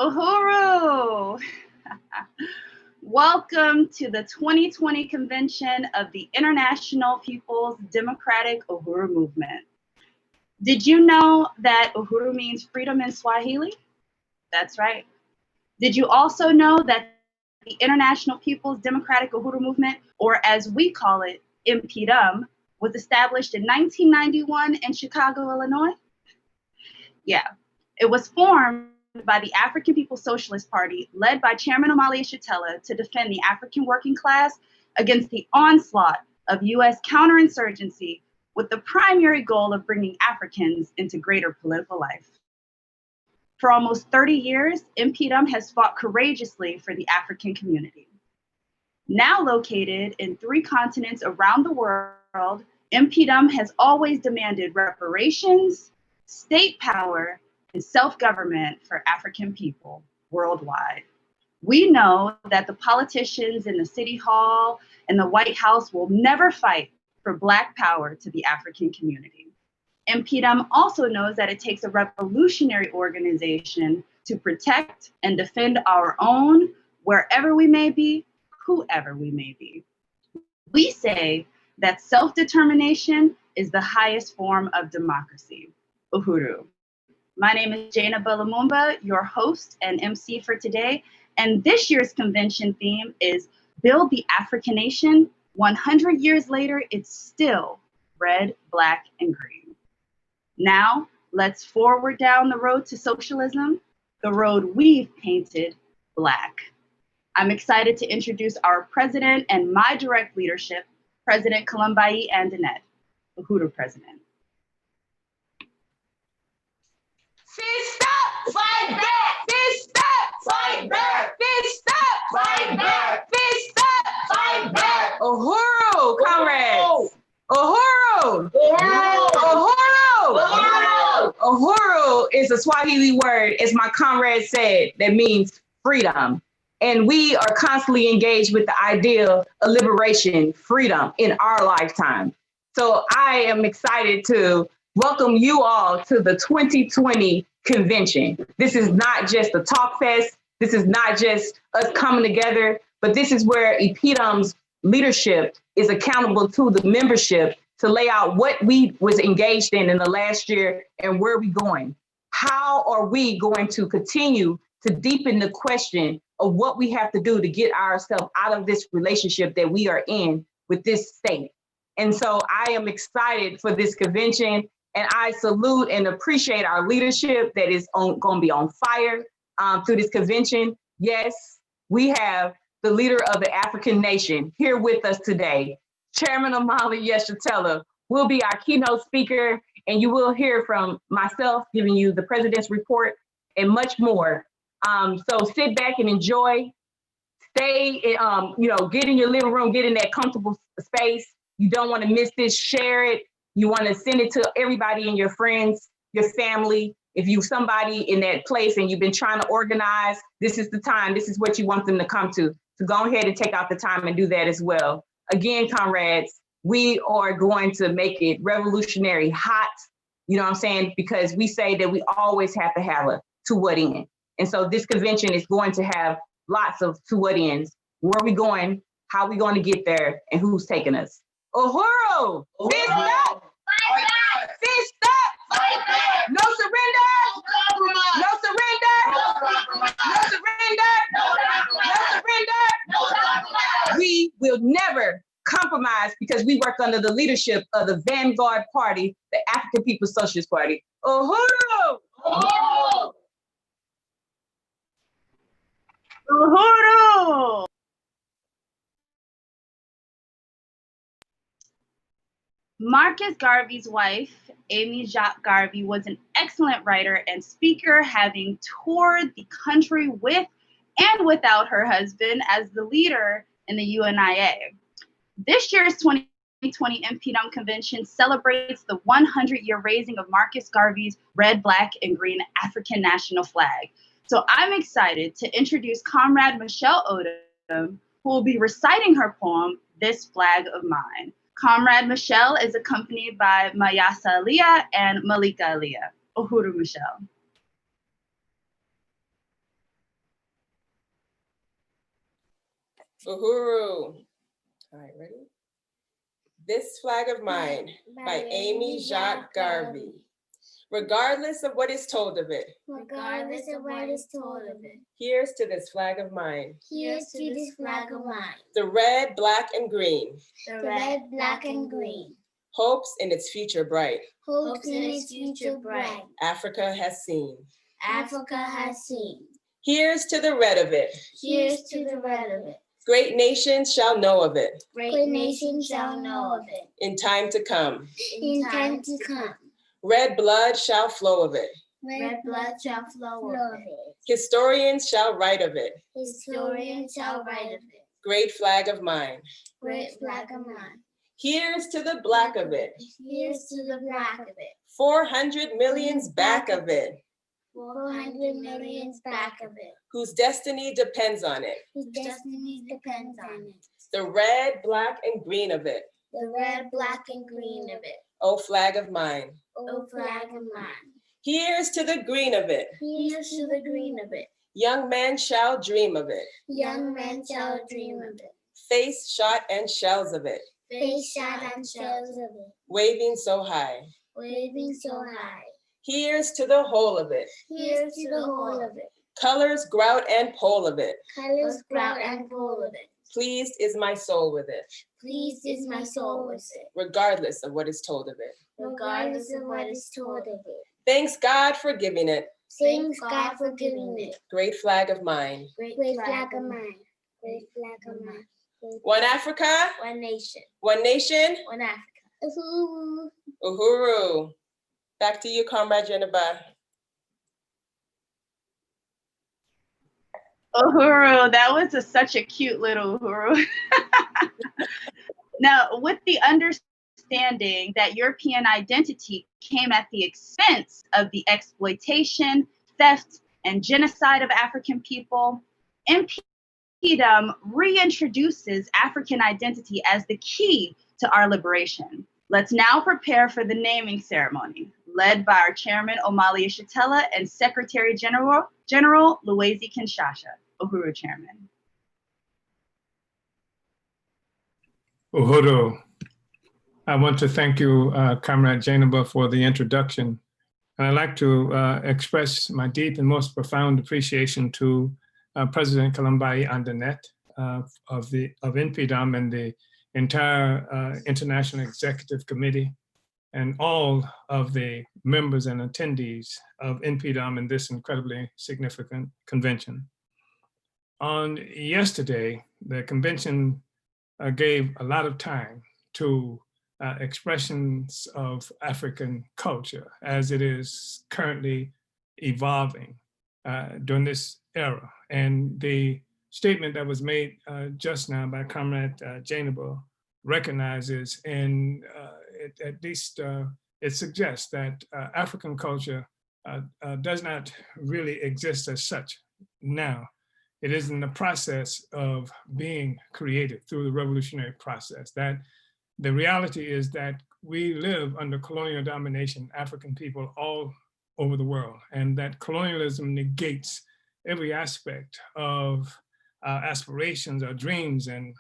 Uhuru! Welcome to the 2020 convention of the International People's Democratic Uhuru Movement. Did you know that Uhuru means freedom in Swahili? That's right. Did you also know that the International People's Democratic Uhuru Movement, or as we call it, MPDUM, was established in 1991 in Chicago, Illinois? Yeah, it was formed by the African People's Socialist Party, led by Chairman Omali Yeshitela, to defend the African working class against the onslaught of U.S. counterinsurgency, with the primary goal of bringing Africans into greater political life. For almost 30 years, MPDUM has fought courageously for the African community. Now located in 3 continents around the world, MPDUM has always demanded reparations, state power, and self-government for African people worldwide. We know that the politicians in the City Hall and the White House will never fight for Black power to the African community. MPDUM also knows that it takes a revolutionary organization to protect and defend our own, wherever we may be, whoever we may be. We say that self-determination is the highest form of democracy. Uhuru. My name is Jana Lumumba, your host and MC for today, and this year's convention theme is Build the African Nation. 100 years later, it's still red, black, and green. Now, let's forward down the road to socialism, the road we've painted black. I'm excited to introduce our president and my direct leadership, President Columbai Andanette, Uhuru President. Fist up! Fight back! Fist up! Fight back! Fist up! Fight back! Fist up! Fight back! Uhuru Comrades! Uhuru! Uhuru! Uhuru! Uhuru is a Swahili word, as my comrade said, that means freedom. And we are constantly engaged with the idea of liberation, freedom in our lifetime. So I am excited to welcome you all to the 2020 convention. This is not just a talk fest. This is not just us coming together, but this is where EPDUM's leadership is accountable to the membership to lay out what we was engaged in the last year and where we going. How are we going to continue to deepen the question of what we have to do to get ourselves out of this relationship that we are in with this state? And so I am excited for this convention, and I salute and appreciate our leadership that is going to be on fire through this convention. Yes, we have the leader of the African nation here with us today. Chairman Omali Yeshitela will be our keynote speaker, and you will hear from myself giving you the president's report and much more. So sit back and enjoy. Stay, get in your living room, get in that comfortable space. You don't want to miss this, share it. You want to send it to everybody and your friends, your family. If you're somebody in that place and you've been trying to organize, this is the time. This is what you want them to come to. So go ahead and take out the time and do that as well. Again, comrades, we are going to make it revolutionary hot, you know what I'm saying? Because we say that we always have to have a to what end. And so this convention is going to have lots of to what ends. Where are we going? How are we going to get there? And who's taking us? Uhuru! Fist up! Fight back! Fist up! Fight back! No surrender! No compromise! No surrender! No compromise! No surrender! No compromise! No surrender! No compromise! We will never compromise because we work under the leadership of the Vanguard Party, the African People's Socialist Party. Uhuru! Uhuru! Uhuru! Marcus Garvey's wife, Amy Jacques Garvey, was an excellent writer and speaker, having toured the country with and without her husband as the leader in the UNIA. This year's 2020 NPDUM convention celebrates the 100-year raising of Marcus Garvey's red, black, and green African national flag. So I'm excited to introduce Comrade Michelle Odom, who will be reciting her poem, This Flag of Mine. Comrade Michelle is accompanied by Mayasa Aliyah and Malika Aliyah. Uhuru Michelle. Uhuru. All right, ready? This Flag of Mine by Amy Jacques Garvey. Regardless of what is told of it. Regardless of what is told of it. Here's to this flag of mine. Here's to this flag of mine. The red, black, and green. The red, black, and green. Hopes in its future bright. Hopes in its future bright. Africa has seen. Africa has seen. Here's to the red of it. Here's to the red of it. Great nations shall know of it. Great nations shall know of it. In time to come. In time to come. Red blood shall flow of it. Red blood shall flow of it. Historians shall write of it. Historians shall write of it. Great flag of mine. Great flag of mine. Here's to the black of it. Here's to the black of it. 400 millions back of it. 400 millions back of it. Whose destiny depends on it. Whose destiny depends on it. The red, black, and green of it. The red, black, and green of it. Oh, flag of mine. Oh, flag of mine. Here's to the green of it. Here's to the green of it. Young men shall dream of it. Young men shall dream of it. Face shot and shells of it. Face shot and shells of it. Waving so high. Waving so high. Here's to the whole of it. Here's to the whole of it. Colors, grout, and pole of it. Colors, grout, and pole of it. Pleased is my soul with it. Pleased is my soul with it. Regardless of what is told of it. Regardless of what is told of it. Thanks God for giving it. Thanks God for giving it. Great flag of mine. Great flag of mine. Great flag of mine. One Africa. One nation. One nation. One Africa. Uhuru. Uhuru. Back to you, Comrade Jennifer. Uhuru, that was such a cute little Uhuru. Now, with the understanding that European identity came at the expense of the exploitation, theft, and genocide of African people, NPDUM reintroduces African identity as the key to our liberation. Let's now prepare for the naming ceremony, led by our chairman, Omali Ishatella, and Secretary General Luwezi Kinshasa. Uhuru, Chairman. Uhuru, I want to thank you, Comrade Jainaba, for the introduction. And I'd like to express my deep and most profound appreciation to President Kalambai Andanet of NPDUM and the entire International Executive Committee and all of the members and attendees of NPDUM in this incredibly significant convention. On yesterday, the convention gave a lot of time to expressions of African culture as it is currently evolving during this era. And the statement that was made just now by Comrade Jainaba recognizes and at least it suggests that African culture does not really exist as such now. It is in the process of being created through the revolutionary process. That the reality is that we live under colonial domination, African people all over the world, and that colonialism negates every aspect of our aspirations, our dreams, and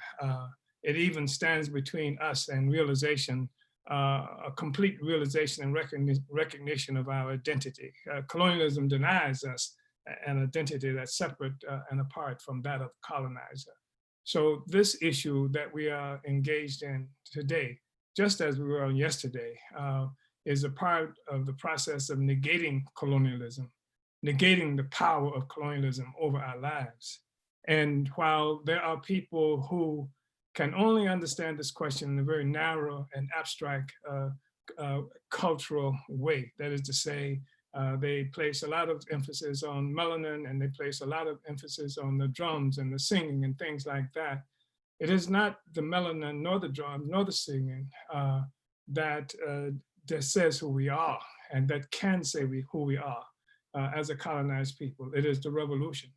it even stands between us and realization, a complete realization and recognition of our identity. Colonialism denies us an identity that's separate and apart from that of the colonizer. So this issue that we are engaged in today, just as we were on yesterday, is a part of the process of negating colonialism, negating the power of colonialism over our lives. And while there are people who can only understand this question in a very narrow and abstract cultural way, that is to say, they place a lot of emphasis on melanin and they place a lot of emphasis on the drums and the singing and things like that. It is not the melanin nor the drums nor the singing that says who we are and that can say who we are as a colonized people. It is the revolution.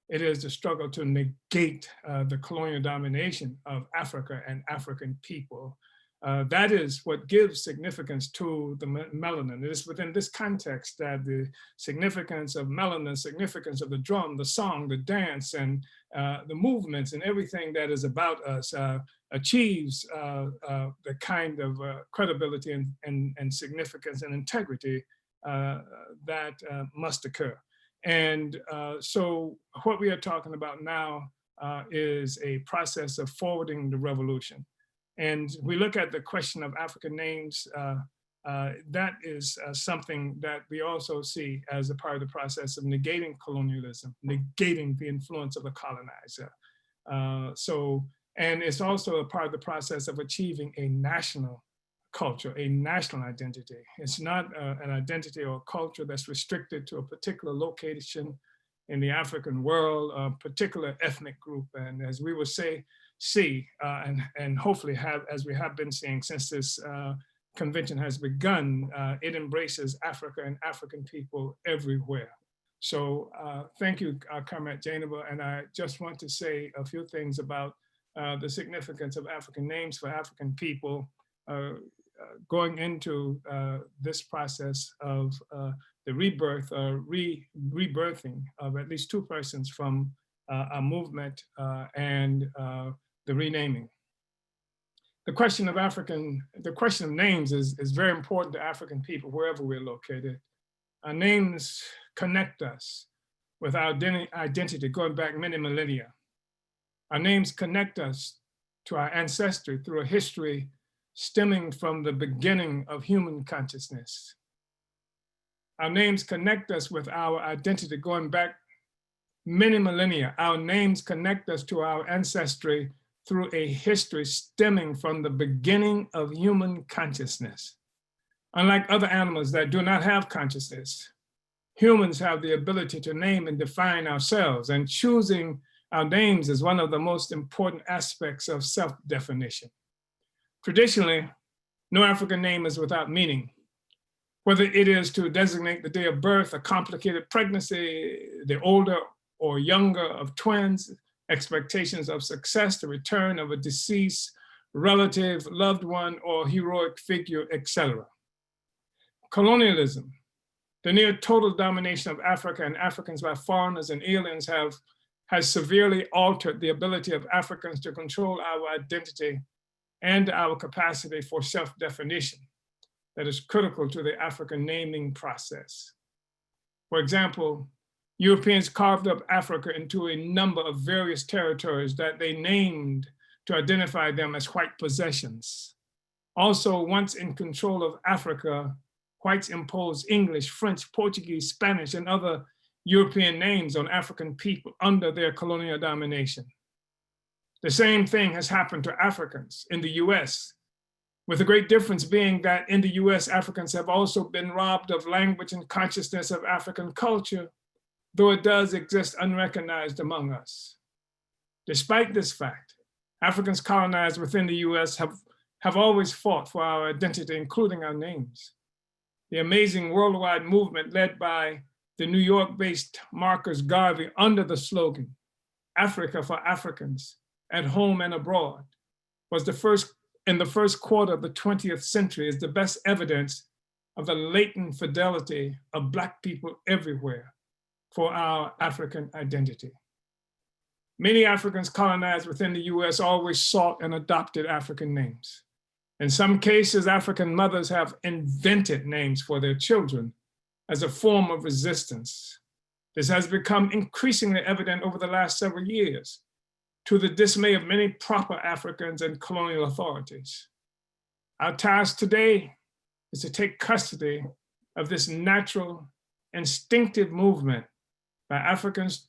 It is the struggle to negate the colonial domination of Africa and African people. That is what gives significance to the melanin. It is within this context that the significance of melanin, significance of the drum, the song, the dance, and the movements and everything that is about us achieves the kind of credibility and significance and integrity that must occur. And so what we are talking about now is a process of forwarding the revolution. And we look at the question of African names, that is something that we also see as a part of the process of negating colonialism, negating the influence of the colonizer. And it's also a part of the process of achieving a national culture, a national identity. It's not an identity or a culture that's restricted to a particular location in the African world, a particular ethnic group. And as we would say, and hopefully have, as we have been seeing since this convention has begun, it embraces Africa and African people everywhere. So thank you, Comrade Jainaba. And I just want to say a few things about the significance of African names for African people going into this process of the rebirth or rebirthing of at least two persons from a movement and the renaming. The question of names is very important to African people wherever we're located. Our names connect us with our identity going back many millennia. Our names connect us to our ancestry through a history stemming from the beginning of human consciousness. Our names connect us with our identity going back many millennia. Our names connect us to our ancestry through a history stemming from the beginning of human consciousness. Unlike other animals that do not have consciousness, humans have the ability to name and define ourselves, and choosing our names is one of the most important aspects of self-definition. Traditionally, no African name is without meaning, whether it is to designate the day of birth, a complicated pregnancy, the older or younger of twins, expectations of success, the return of a deceased relative, loved one, or heroic figure, etc. Colonialism, the near total domination of Africa and Africans by foreigners and aliens has severely altered the ability of Africans to control our identity and our capacity for self-definition that is critical to the African naming process. For example, Europeans carved up Africa into a number of various territories that they named to identify them as white possessions. Also, once in control of Africa, whites imposed English, French, Portuguese, Spanish, and other European names on African people under their colonial domination. The same thing has happened to Africans in the US, with the great difference being that in the US, Africans have also been robbed of language and consciousness of African culture, though it does exist unrecognized among us. Despite this fact, Africans colonized within the US have always fought for our identity, including our names. The amazing worldwide movement led by the New York-based Marcus Garvey under the slogan, Africa for Africans, at home and abroad, was in the first quarter of the 20th century is the best evidence of the latent fidelity of Black people everywhere for our African identity. Many Africans colonized within the US always sought and adopted African names. In some cases, African mothers have invented names for their children as a form of resistance. This has become increasingly evident over the last several years, to the dismay of many proper Africans and colonial authorities. Our task today is to take custody of this natural, instinctive movement by Africans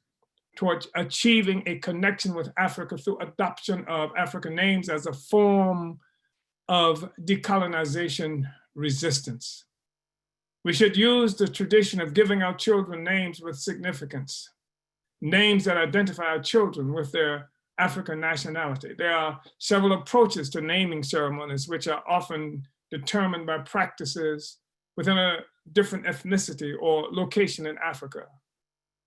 towards achieving a connection with Africa through adoption of African names as a form of decolonization resistance. We should use the tradition of giving our children names with significance, names that identify our children with their African nationality. There are several approaches to naming ceremonies, which are often determined by practices within a different ethnicity or location in Africa.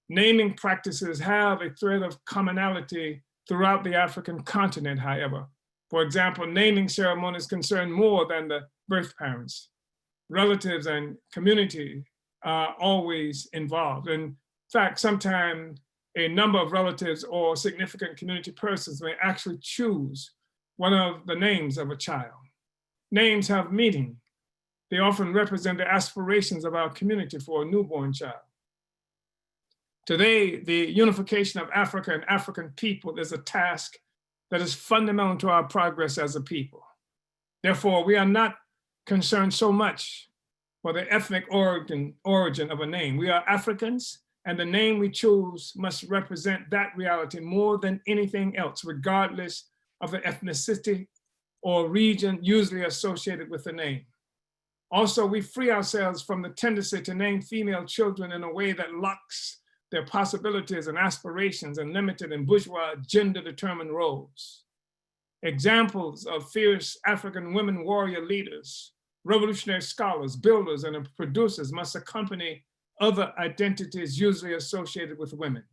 Naming practices have a thread of commonality throughout the African continent, however. For example, naming ceremonies concern more than the birth parents. Relatives and community are always involved. In fact, sometimes a number of relatives or significant community persons may actually choose one of the names of a child. Names have meaning. They often represent the aspirations of our community for a newborn child. Today, the unification of Africa and African people is a task that is fundamental to our progress as a people. Therefore, we are not concerned so much for the ethnic origin of a name. We are Africans, and the name we choose must represent that reality more than anything else, regardless of the ethnicity or region usually associated with the name. Also, we free ourselves from the tendency to name female children in a way that locks their possibilities and aspirations and limited in bourgeois gender-determined roles. Examples of fierce African women warrior leaders, revolutionary scholars, builders, and producers must accompany other identities usually associated with women.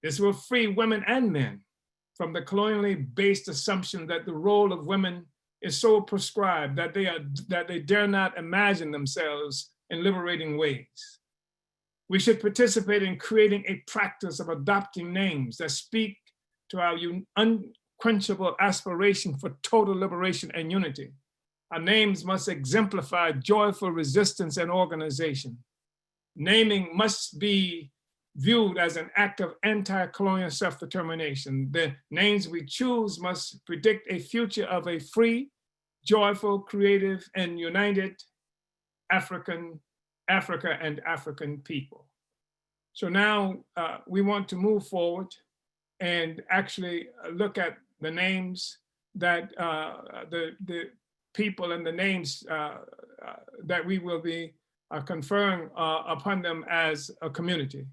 This will free women and men from the colonially based assumption that the role of women is so prescribed that they dare not imagine themselves in liberating ways. We should participate in creating a practice of adopting names that speak to our unquenchable aspiration for total liberation and unity. Our names must exemplify joyful resistance and organization. Naming must be viewed as an act of anti-colonial self-determination. The names we choose must predict a future of a free, joyful, creative, and united Africa and African people. So now we want to move forward and actually look at the names that the people and the names that we will be conferring upon them as a community.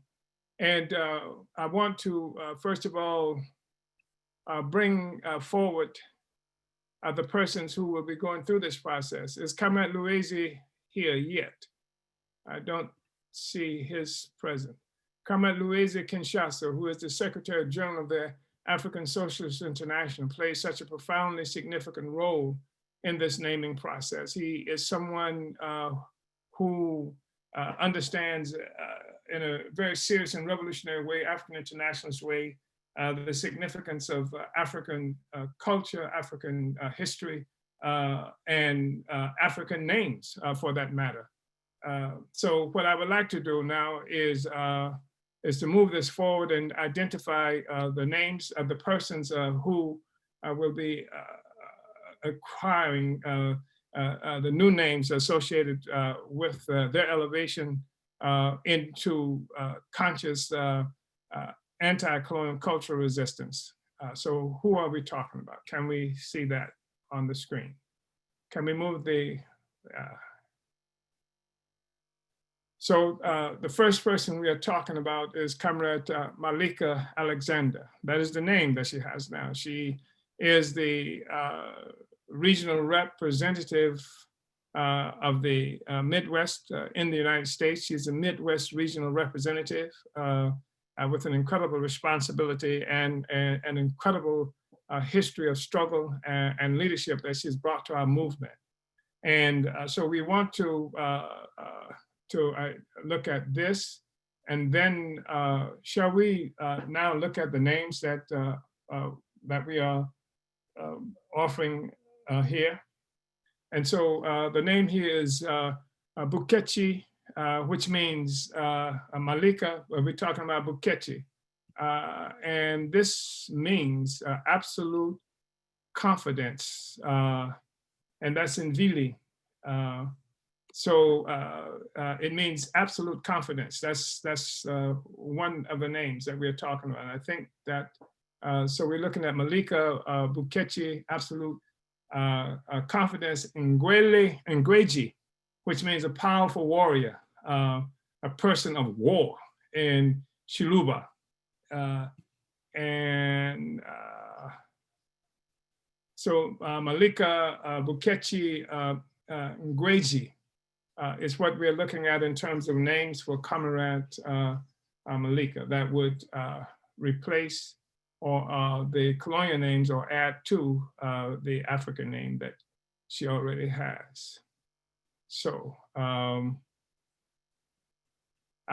And I want to, first of all, bring forward the persons who will be going through this process. Is Comrade Luezi here yet? I don't see his present. Comrade Luezi Kinshasa, who is the Secretary General of the African Socialist International, plays such a profoundly significant role in this naming process. He is someone who understands in a very serious and revolutionary way, African internationalist way, the significance of African culture, African history, and African names for that matter. So what I would like to do now is to move this forward and identify the names of the persons who will be acquiring the new names associated with their elevation into conscious anti-colonial cultural resistance. So who are we talking about? Can we see that on the screen? Can we move the, so the first person we are talking about is Comrade Malika Alexander. That is the name that she has now. She is the regional representative of the Midwest in the United States. She's a Midwest regional representative with an incredible responsibility and an incredible history of struggle and leadership that she's brought to our movement. And so we want to look at this, and then shall we now look at the names that that we are offering here. And so the name here is Bukechi, which means Malika. We're talking about Bukechi. And this means absolute confidence. And that's in Vili. So it means absolute confidence. That's one of the names that we're talking about. And I think that, so we're looking at Malika Bukechi, absolute confidence, Ngweji, which means a powerful warrior, a person of war in Shiluba. So Malika Bukechi Ngweji is what we're looking at in terms of names for Comrade Malika that would replace or the colonial names or add to the African name that she already has. So I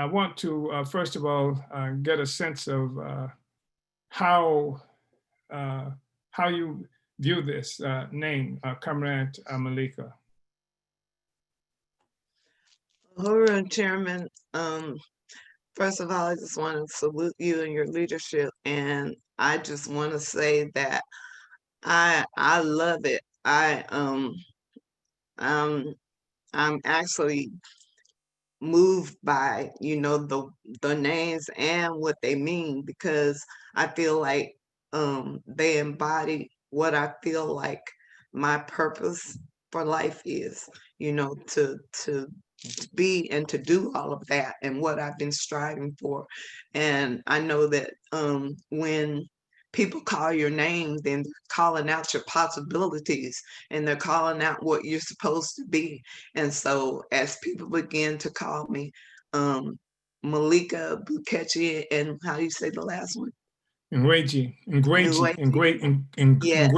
want to, first of all, get a sense of how you view this name, Comrade Malika. Uhuru Chairman, first of all, I just want to salute you and your leadership, and I just want to say that I love it. I'm actually moved by, you know, the names and what they mean, because I feel like they embody what I feel like my purpose for life is, you know, to be and to do all of that and what I've been striving for. And I know that when people call your name, then they're calling out your possibilities and they're calling out what you're supposed to be. And so as people begin to call me Malika Bukechi, and how do you say the last one? Ngweji. Yes.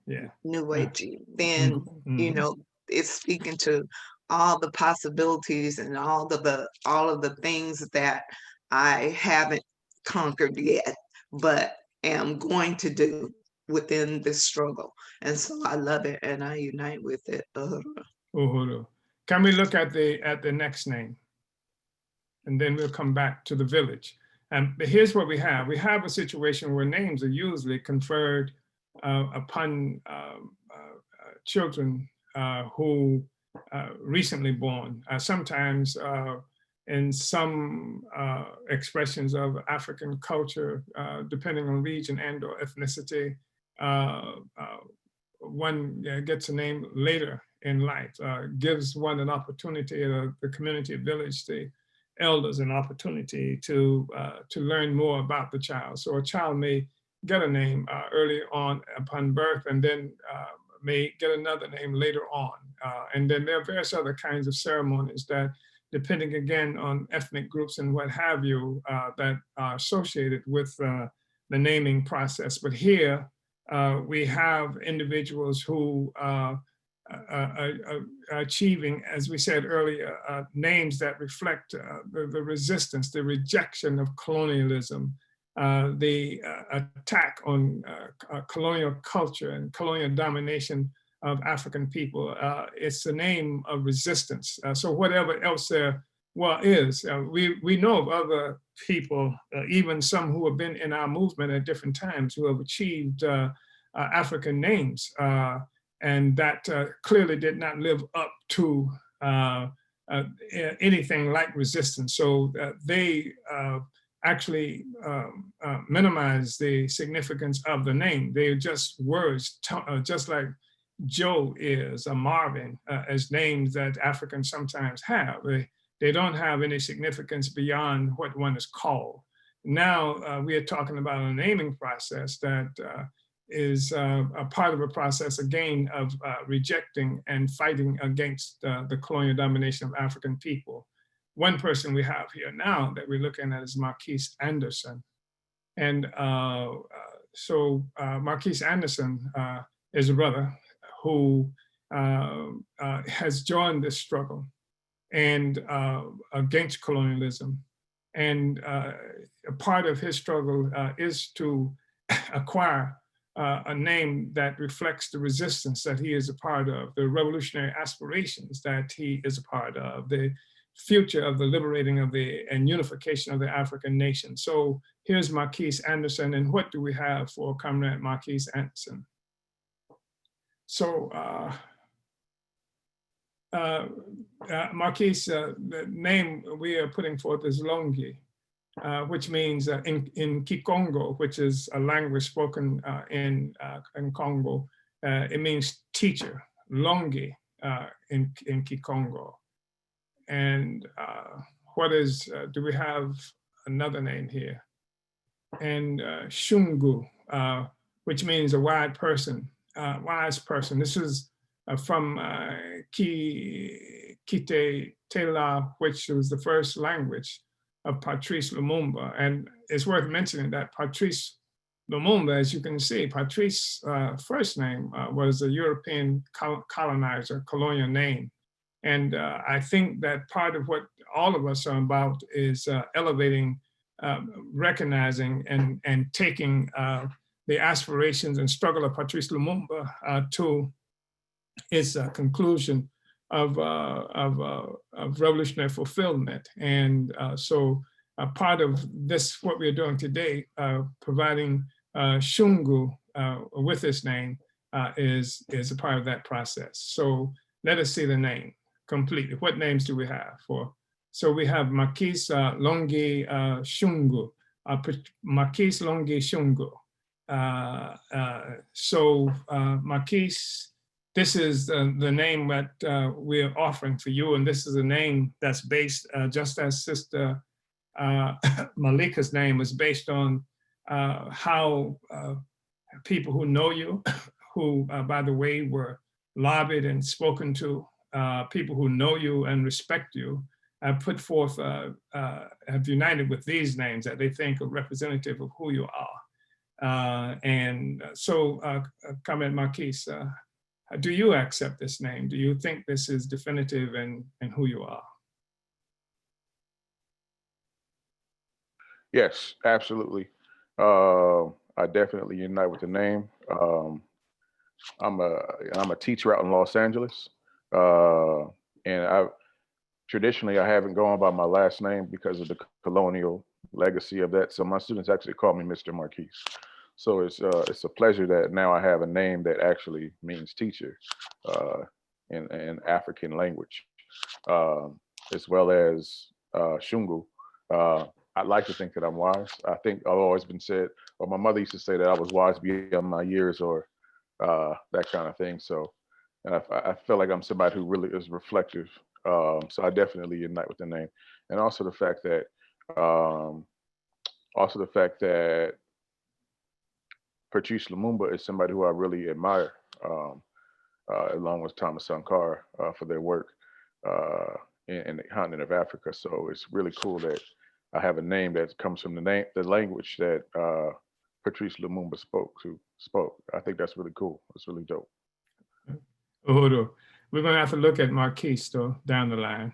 Yeah. Nueji, then you know it's speaking to all the possibilities and all of the things that I haven't conquered yet, but am going to do within this struggle. And so I love it and I unite with it. Uhuru. Can we look at the next name? And then we'll come back to the village. But here's what we have. We have a situation where names are usually conferred upon children who recently born. Sometimes in some expressions of African culture, depending on region and or ethnicity, one gets a name later in life, gives one an opportunity, the community, village, the elders an opportunity to learn more about the child. So a child may get a name early on upon birth and then may get another name later on. And then there are various other kinds of ceremonies that, depending again on ethnic groups and what have you, that are associated with the naming process. But here we have individuals who are achieving, as we said earlier, names that reflect the resistance, the rejection of colonialism, the attack on colonial culture and colonial domination of African people. It's a name of resistance. So whatever else there is, we know of other people, even some who have been in our movement at different times, who have achieved African names. And that clearly did not live up to anything like resistance. So they actually minimize the significance of the name. They're just words, just like Joe is, or Marvin, as names that Africans sometimes have. They don't have any significance beyond what one is called. Now we are talking about a naming process that is a part of a process, again, of rejecting and fighting against the colonial domination of African people. One person we have here now that we're looking at is Marquise Anderson. And so Marquise Anderson is a brother who has joined this struggle and against colonialism. And a part of his struggle is to acquire a name that reflects the resistance that he is a part of, the revolutionary aspirations that he is a part of, the future of the liberating of and unification of the African nation. So here's Marquise Anderson, and what do we have for Comrade Marquise Anderson? So Marquise, the name we are putting forth is Longi, which means in Kikongo, which is a language spoken in Congo, it means teacher, Longi in Kikongo. And what is, do we have another name here? And Shungu, which means a wise person. This is from Kite Tela, which was the first language of Patrice Lumumba. And it's worth mentioning that Patrice Lumumba, as you can see, Patrice's first name was a European colonizer, colonial name. And I think that part of what all of us are about is elevating, recognizing and taking the aspirations and struggle of Patrice Lumumba to its conclusion of revolutionary fulfillment. And so part of this, what we're doing today, providing Shungu with this name is a part of that process. So let us see the name completely. What names do we have for? So we have Marquise Longi Shungu, Marquise Longi Shungu. Marquise, this is the name that we're offering for you, and this is a name that's based, just as Sister Malika's name is based on how people who know you, who, by the way, were lobbied and spoken to, people who know you and respect you, have put forth, have united with these names that they think are representative of who you are. Comrade Marquise, do you accept this name? Do you think this is definitive in who you are? Yes, absolutely. I definitely unite with the name. I'm a teacher out in Los Angeles, and traditionally I haven't gone by my last name because of the colonial legacy of that. So my students actually call me Mr. Marquise. So it's a pleasure that now I have a name that actually means teacher in African language, as well as Shungu. I'd like to think that I'm wise. I think I've always been said, or my mother used to say that I was wise beyond my years, or that kind of thing. So, and I feel like I'm somebody who really is reflective. So I definitely unite with the name, and also the fact that, Patrice Lumumba is somebody who I really admire, along with Thomas Sankara, for their work in the continent of Africa. So it's really cool that I have a name that comes from the language that Patrice Lumumba spoke. I think that's really cool. It's really dope. Uhuru, we're going to have to look at Marquise though down the line.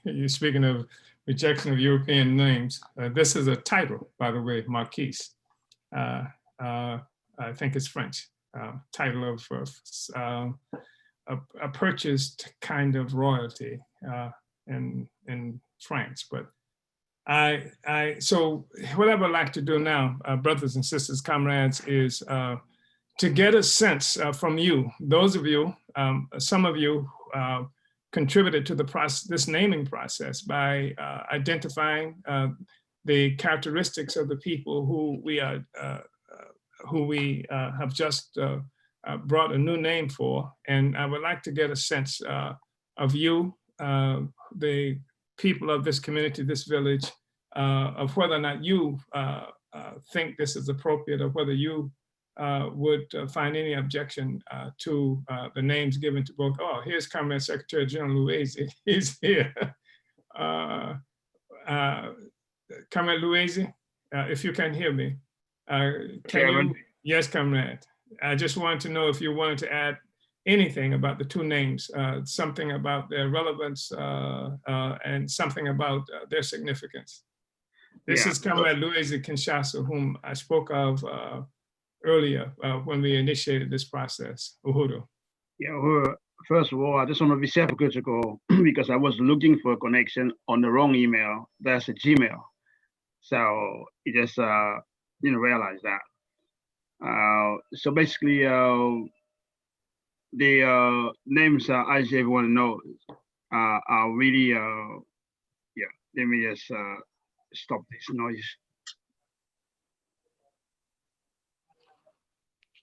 You're speaking of rejection of European names. This is a title, by the way, Marquise. I think it's French. Title of a purchased kind of royalty in France. But so what I would like to do now, brothers and sisters, comrades, is to get a sense from you, those of you, some of you contributed to the process, this naming process, by identifying the characteristics of the people who we have just brought a new name for. And I would like to get a sense of you, the people of this community, this village, of whether or not you think this is appropriate, or whether you would find any objection to the names given to both. Oh, here's Comrade Secretary General Louisi, he's here. Comrade Louisi, if you can hear me. Can you? Yes, Comrade. I just wanted to know if you wanted to add anything about the two names, something about their relevance and something about their significance. This is Comrade Louisi Kinshasa, whom I spoke of earlier when we initiated this process. Uhuru. Yeah, Uhuru, first of all, I just want to be self-critical because I was looking for a connection on the wrong email. That's a Gmail. So it just didn't realize that. So basically, the names, as everyone knows, are really, yeah, let me just stop this noise.